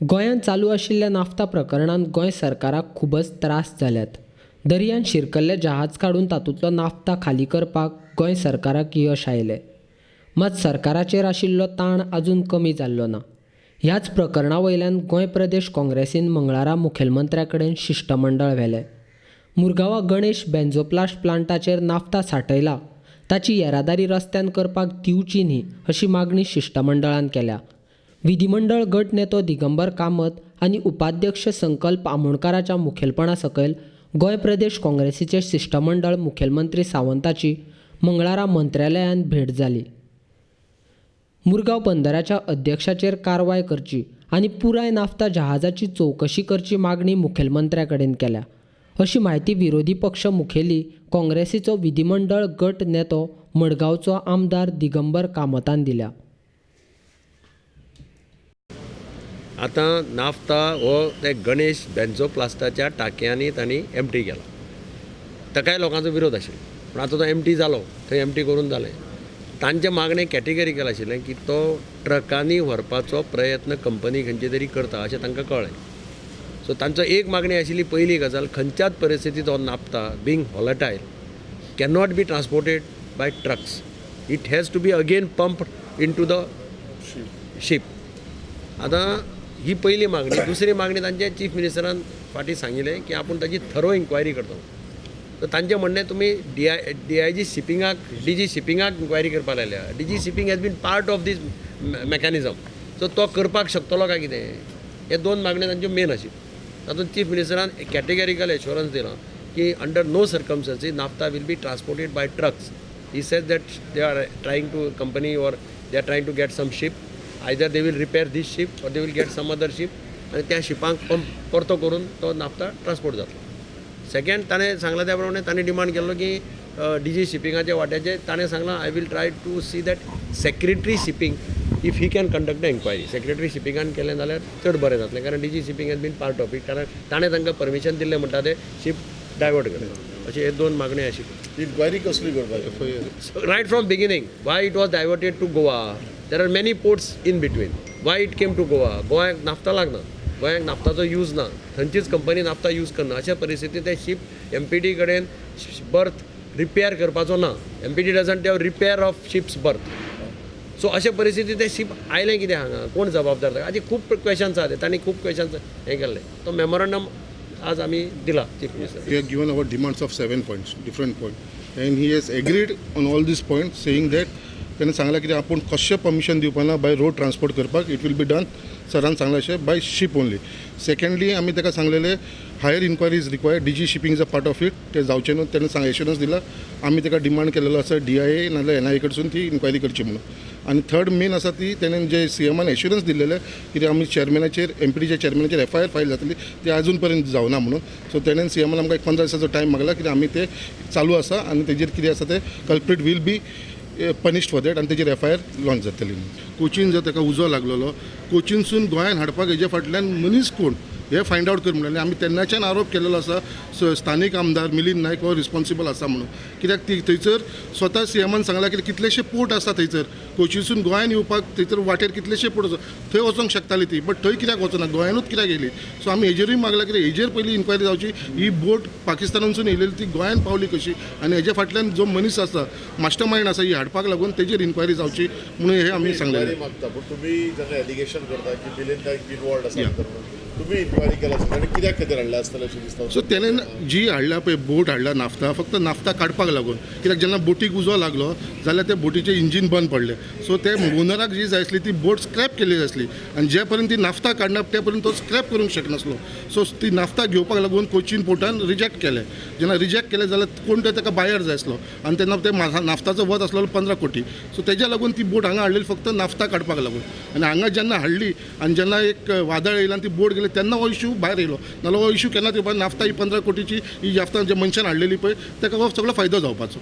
गोंयांत चालू आशिल्ल्या नाफ्ता प्रकरणांत गोंय सरकाराक खूबच त्रास जाल्यात. दर्यांत शिरकल्लें जहाज काडून तातूंतलो नाफ्ता खाली करपाक गोंय सरकाराक यश आयलें. मात सरकाराचेर आशिल्लो ताण आजून कमी जाल्लो ना. ह्याच प्रकरणा वयल्यान गोंय प्रदेश काँग्रेसीन मंगळारा मुखेलमंत्र्या कडेन शिश्टमंडळ व्हेलें. मुरगांवां गणेश बेंझोप्लास्ट प्लांटाचेर नाफ्ता सांठयला ताची येरादारी रस्त्यान करपाक दिवची न्ही अशी मागणी शिश्टमंडळान केल्या. विधिमंडळ गट नेतो दिगंबर कामत आनी उपाध्यक्ष संकल्प आमोणकाराच्या मुखेलपणा सकयल गोंय प्रदेश काँग्रेसीचे शिश्टमंडळ मुखेलमंत्री सावंताची मंगळारा मंत्र्यालयांत भेट जाली. मुरगांव बंदराच्या अध्यक्षाचेर कारवाय करची आनी पुराय नाफ्ता जहाजाची चवकशी करची मागणी मुखेलमंत्र्या कडेन केल्या अशी म्हायती विरोधी पक्ष मुखेली काँग्रेसीचो विधिमंडळ गट नेतो मडगांवचो आमदार दिगंबर कामतान दिल्या. आतां नाफ्ता हो ते गणेश बेंझोप्लास्टाच्या टाकयांनी तांणी एम्प्टी केला. ताकाय लोकांचो विरोध आशिल्लो, पूण आतां तो एम्प्टी जालो, थंय एम्प्टी करून जालें. तांचें मागणें कॅटेगरीकल आशिल्लें की तो ट्रकांनी व्हरपाचो प्रयत्न कंपनी खंयची तरी करता अशें तांकां कळ्ळें. सो तांचो एक मागणी आशिल्ली पयली गजाल, खंयच्याच परिस्थितींत हो नाफ्ता बींग हॉलटायल cannot be transported by trucks. It has to be again pumped into the ship. आतां ही पयली मागणी. दुसरी मागणी तांचे चीफ मिनिस्टरान फाटीं सांगिल्लें की आपूण ताची थरो इन्क्वायरी करतलो. तर तांचें म्हणणें तुमी DIG शिपिंगाक DG शिपिंगाक इन्क्वायरी करपाक लायल्या. DG shipping has been part of this mechanism. So तो करपाक शकतलो काय कितें, हे दोन मागण्यो तांच्यो मेन आशिल्ल्यो. तातूंत चीफ मिनिस्टरान कॅटेगरीकल एश्युरन्स दिलो की under no circumstances naphtha will be transported by trucks. He says that they are trying to company or they are trying to get some ship. Either they will repair these ship or they will get some other ship आनी त्या शिपांक परतो करून तो naphtha transport जातलो. Second ताणें सांगलां त्या प्रमाणे ताणें डिमांड केल्लो की DG शिपिंगाच्या वाट्याचेर ताणें सांगलां I will try to see that secretary shipping if he can conduct the inquiry. Secretary शिपिंगान केलें जाल्यार चड बरें जातलें, कारण DG shipping has been part of it. कारण ताणें तांकां परमिशन दिल्लें म्हणटा ते शीप डायवर्ट करता. अशे हे दोन मागण्यो आशिल्ल्यो. इन्क्वायरी कसली करपाक? Right from beginning why it was diverted to Goa. There are many ports in between. Why it came to Goa. गोंयाक नाफ्ता लागना, गोंयाक नाफ्ताचो यूज ना, थंयचीच कंपनी नाफ्ता यूज करना. अशा परिस्थितींत ते शीप MPD कडेन बर्थ रिपेर करपाचो ना. MPD doesn't have repair of ships birth. So अशा परिस्थितींत ते शीप आयलें कितें हांगा, कोण जबाबदार? हाजे खूब क्वेश्चन्स आहा. तांणी खूब क्वेश्चन्स हें केल्ले. तो मेमोरंडम आज आमी दिला chief minister. We have given our demands of 7 points, different points, and he has agreed on all these points, saying that ताणें सांगलां की आपूण कशें परमिशन दिवपा ना बाय रोड ट्रान्सपोर्ट करपाक. इट वील बी डन सरान सांगलां अशें बाय शीप ओन्ली. सेकंडली आमी ताका सांगलेलें higher inquiry is required. DG shipping is a part of it. ते जावचें न्हू. ताणें एश्युरन्स दिला. आमी ताका डिमांड केलेलो आसा DIA नाजाल्यार NIA कडसून ती इन्क्वायरी करची म्हणून. आनी थर्ड मेन आसा ती ताणें जे CMान एश्युरन्स दिल्लेले कितें आमी चेअरमॅनाचेर MPDच्या चेअरमॅनाचेर FIR फायल जातली ते अजून पर्यंत जावना म्हणून. सो ताणें CMान आमकां 15 दिसाचो टायम मागला कित्याक आमी ते चालू आसा आनी तेजेर कितें आसा ते culprit will be punished for that आनी तेजेर FIR लॉन्च जातली. कोचीन जर ताका उजो लागलेलो, कोचीनसून गोंयान हाडपाक हेजे फाटल्यान मनीस कोण हे फायंड आवट कर म्हणलें. आमी तेन्नाच्यान आरोप केलेलो आसा स्थानीक आमदार मिलिंद नायक हो रिस्पॉन्सिबल आसा म्हणून. कित्याक ती थंयसर स्वता CMान सांगलां की कितलेशे पोर्ट आसा थंयसर. कोचीनसून गोंयान येवपाक थंयसर वाटेर कितलेशे पोर्ट आसा. थंय वचोंक शकताली ती, बट थंय कित्याक वचना, गोंयानूच कित्याक येयली. सो आमी हेजेरूय मागला की हेजेर पयली इन्क्वायरी जावची. ही बोट पाकिस्तानासून येयलेली ती गोंयान पावली कशी आनी हेजे फाटल्यान जो मनीस आसा मास्टर मायंड आसा ही हाडपाक लागून तेजेर इन्क्वायरी जावची म्हणून हे आमी सांगलेलें. मागता पूण तुमी जेन्ना एलिगेशन करता की मिलिंद नायक इनवॉल्ड आसा, तुम्ही इन्क्वायरी केला आनी कित्याक खातीर हाडला आसतलें अशें दिसता? सो तेणें जी हाडला पळय बोट हाडला नाफ्ता, फक्त नाफ्ता काडपाक लागून. कित्याक जेन्ना बोटीक उजो लागलो जाल्यार ते बोटीचें इंजीन बंद पडलें. सो ते ओनराक जी जाय आसली ती बोट स्क्रॅप केली जाय आसली आनी जे पर्यंत ती नाफ्ता काडना ते पर्यंत तो स्क्रॅप करूंक शकनासलो. सो ती नाफ्ता घेवपाक लागून कोचीन पोर्टान रिजेक्ट केलें. जेन्ना रिजेक्ट केलें जाल्यार कोण ताका बायर जाय आसलो आनी तेन्ना ते नाफ्ताचो वत आसलो 15 कोटी. सो तेज्या लागून ती बोट हांगा हाडलेली फक्त नाफ्ता काडपाक लागून. आनी हांगा जेन्ना हाडली आनी जेन्ना एक वादळ येयलें आनी ती बोट गेली तेन्ना हो इश्यू भायर येयलो. नाजाल्यार हो इश्यू केन्ना येवपाक नाफ्ता ही 15 कोटीची ही नाफ्ता जे मनशान हाडलेली पळय ताका हो सगळो फायदो जावपाचो.